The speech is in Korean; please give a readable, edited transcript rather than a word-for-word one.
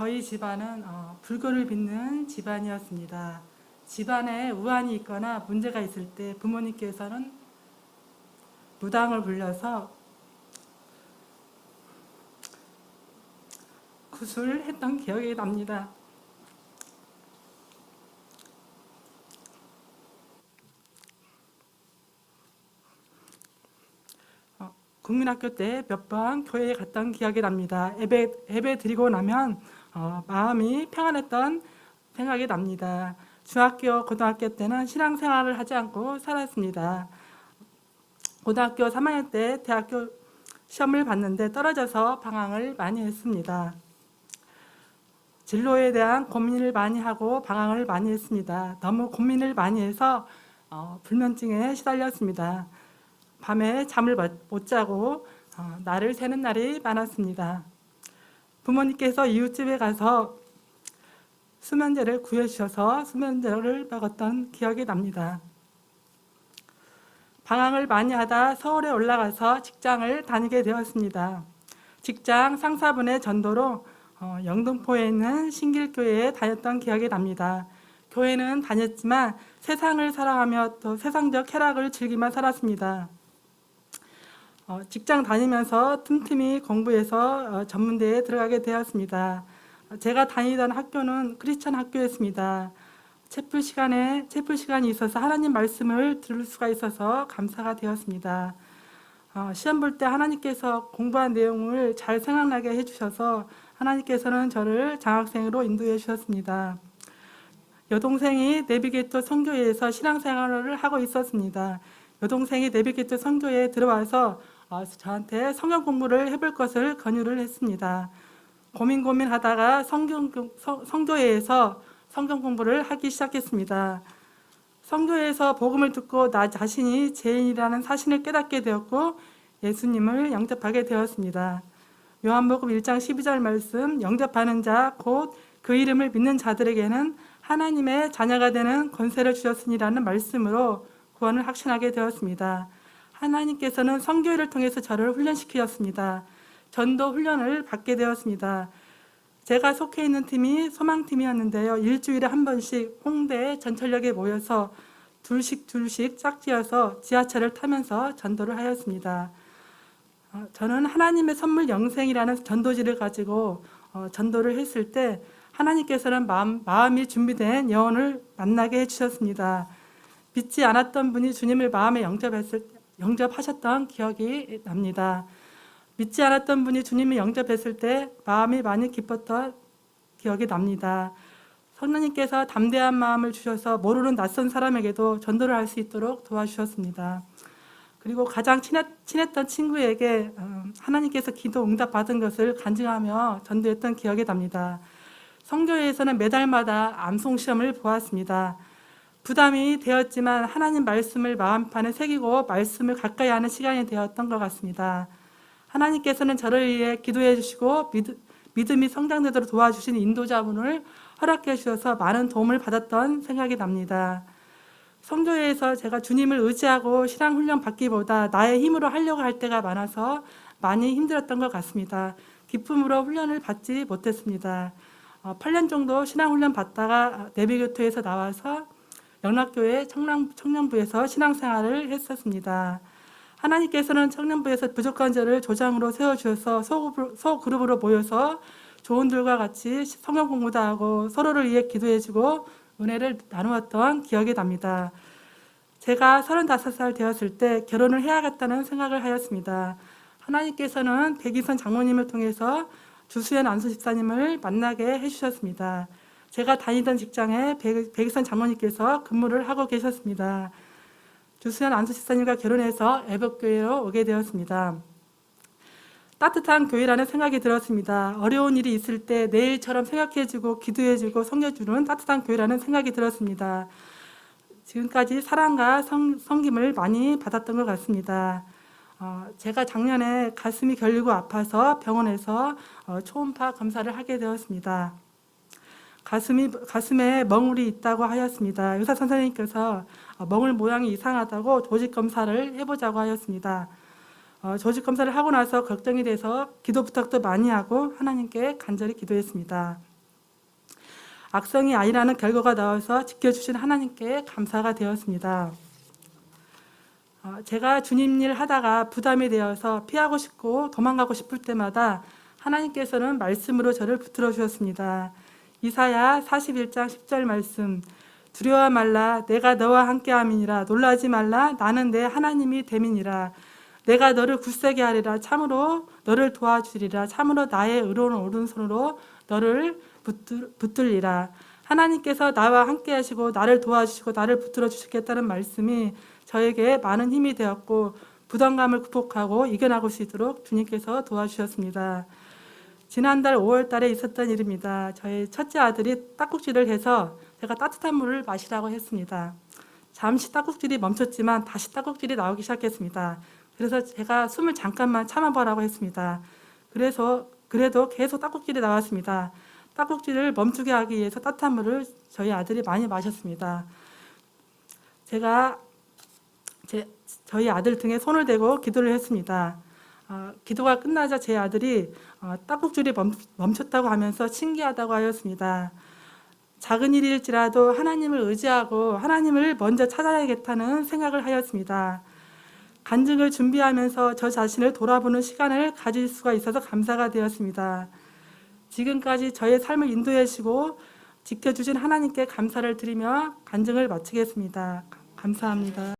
저희 집안은 불교를 믿는 집안이었습니다. 집안에 우환이 있거나 문제가 있을 때 부모님께서는 무당을 불려서 구술했던 기억이 납니다. 국민학교 때 몇 번 교회에 갔던 기억이 납니다. 예배 드리고 나면 마음이 평안했던 생각이 납니다. 중학교, 고등학교 때는 신앙생활을 하지 않고 살았습니다. 고등학교 3학년 때 대학교 시험을 봤는데 떨어져서 방황을 많이 했습니다. 진로에 대한 고민을 많이 하고 방황을 많이 했습니다. 너무 고민을 많이 해서 불면증에 시달렸습니다. 밤에 잠을 못 자고 날을 새는 날이 많았습니다. 부모님께서 이웃집에 가서 수면제를 구해주셔서 수면제를 먹었던 기억이 납니다. 방황을 많이 하다 서울에 올라가서 직장을 다니게 되었습니다. 직장 상사분의 전도로 영등포에 있는 신길교회에 다녔던 기억이 납니다. 교회는 다녔지만 세상을 사랑하며 또 세상적 쾌락을 즐기며 살았습니다. 직장 다니면서 틈틈이 공부해서 전문대에 들어가게 되었습니다. 제가 다니던 학교는 크리스천 학교였습니다. 채플 시간이 있어서 하나님 말씀을 들을 수가 있어서 감사가 되었습니다. 시험 볼 때 하나님께서 공부한 내용을 잘 생각나게 해주셔서 하나님께서는 저를 장학생으로 인도해 주셨습니다. 여동생이 내비게이터 선교회에서 신앙생활을 하고 있었습니다. 여동생이 내비게이터 선교회에 들어와서 저한테 성경 공부를 해볼 것을 권유를 했습니다. 고민하다가 성교회에서 성경 공부를 하기 시작했습니다. 성교회에서 복음을 듣고 나 자신이 죄인이라는 사실을 깨닫게 되었고 예수님을 영접하게 되었습니다. 요한복음 1장 12절 말씀, 영접하는 자 곧 그 이름을 믿는 자들에게는 하나님의 자녀가 되는 권세를 주셨으니라는 말씀으로 구원을 확신하게 되었습니다. 하나님께서는 성교회를 통해서 저를 훈련시키셨습니다. 전도 훈련을 받게 되었습니다. 제가 속해 있는 팀이 소망팀이었는데요. 일주일에 한 번씩 홍대 전철역에 모여서 둘씩 짝지어서 지하철을 타면서 전도를 하였습니다. 저는 하나님의 선물 영생이라는 전도지를 가지고 전도를 했을 때 하나님께서는 마음이 준비된 영혼을 만나게 해주셨습니다. 믿지 않았던 분이 주님을 마음에 영접하셨던 기억이 납니다. 믿지 않았던 분이 주님을 영접했을 때 마음이 많이 기뻤던 기억이 납니다. 성령님께서 담대한 마음을 주셔서 모르는 낯선 사람에게도 전도를 할 수 있도록 도와주셨습니다. 그리고 가장 친했던 친구에게 하나님께서 기도 응답 받은 것을 간증하며 전도했던 기억이 납니다. 성교회에서는 매달마다 암송 시험을 보았습니다. 부담이 되었지만 하나님 말씀을 마음판에 새기고 말씀을 가까이 하는 시간이 되었던 것 같습니다. 하나님께서는 저를 위해 기도해 주시고 믿음이 성장되도록 도와주신 인도자분을 허락해 주셔서 많은 도움을 받았던 생각이 납니다. 성교회에서 제가 주님을 의지하고 신앙훈련 받기보다 나의 힘으로 하려고 할 때가 많아서 많이 힘들었던 것 같습니다. 기쁨으로 훈련을 받지 못했습니다. 8년 정도 신앙훈련 받다가 내비교토에서 나와서 영락교회 청년부에서 신앙생활을 했었습니다. 하나님께서는 청년부에서 부족한 저를 조장으로 세워주셔서 소그룹으로 모여서 조원들과 같이 성경 공부도 하고 서로를 위해 기도해주고 은혜를 나누었던 기억이 납니다. 제가 35살 되었을 때 결혼을 해야겠다는 생각을 하였습니다. 하나님께서는 백이선 장모님을 통해서 주수연 안수 집사님을 만나게 해주셨습니다. 제가 다니던 직장에 백이선 장모님께서 근무를 하고 계셨습니다. 주수연 안수 집사님과 결혼해서 애복교회로 오게 되었습니다. 따뜻한 교회라는 생각이 들었습니다. 어려운 일이 있을 때 내일처럼 생각해주고 기도해주고 섬겨주는 따뜻한 교회라는 생각이 들었습니다. 지금까지 사랑과 섬김을 많이 받았던 것 같습니다. 제가 작년에 가슴이 결리고 아파서 병원에서 초음파 검사를 하게 되었습니다. 가슴에 멍울이 있다고 하였습니다. 의사 선생님께서 멍울 모양이 이상하다고 조직 검사를 해보자고 하였습니다. 조직 검사를 하고 나서 걱정이 돼서 기도 부탁도 많이 하고 하나님께 간절히 기도했습니다. 악성이 아니라는 결과가 나와서 지켜주신 하나님께 감사가 되었습니다. 제가 주님 일 하다가 부담이 되어서 피하고 싶고 도망가고 싶을 때마다 하나님께서는 말씀으로 저를 붙들어 주셨습니다. 이사야 41장 10절 말씀, 두려워 말라 내가 너와 함께함이니라. 놀라지 말라 나는 내 하나님이 됨이니라. 내가 너를 굳세게 하리라. 참으로 너를 도와주리라. 참으로 나의 의로운 오른손으로 너를 붙들리라. 하나님께서 나와 함께 하시고 나를 도와주시고 나를 붙들어 주시겠다는 말씀이 저에게 많은 힘이 되었고 부담감을 극복하고 이겨나갈 수 있도록 주님께서 도와주셨습니다. 지난달 5월 달에 있었던 일입니다. 저희 첫째 아들이 딱국질을 해서 제가 따뜻한 물을 마시라고 했습니다. 잠시 딱국질이 멈췄지만 다시 딱국질이 나오기 시작했습니다. 그래서 제가 숨을 잠깐만 참아보라고 했습니다. 그래도 계속 딱국질이 나왔습니다. 딱국질을 멈추게 하기 위해서 따뜻한 물을 저희 아들이 많이 마셨습니다. 제가 저희 아들 등에 손을 대고 기도를 했습니다. 기도가 끝나자 제 아들이 딱국질이 멈췄다고 하면서 신기하다고 하였습니다. 작은 일일지라도 하나님을 의지하고 하나님을 먼저 찾아야겠다는 생각을 하였습니다. 간증을 준비하면서 저 자신을 돌아보는 시간을 가질 수가 있어서 감사가 되었습니다. 지금까지 저의 삶을 인도해 주시고 지켜주신 하나님께 감사를 드리며 간증을 마치겠습니다. 감사합니다.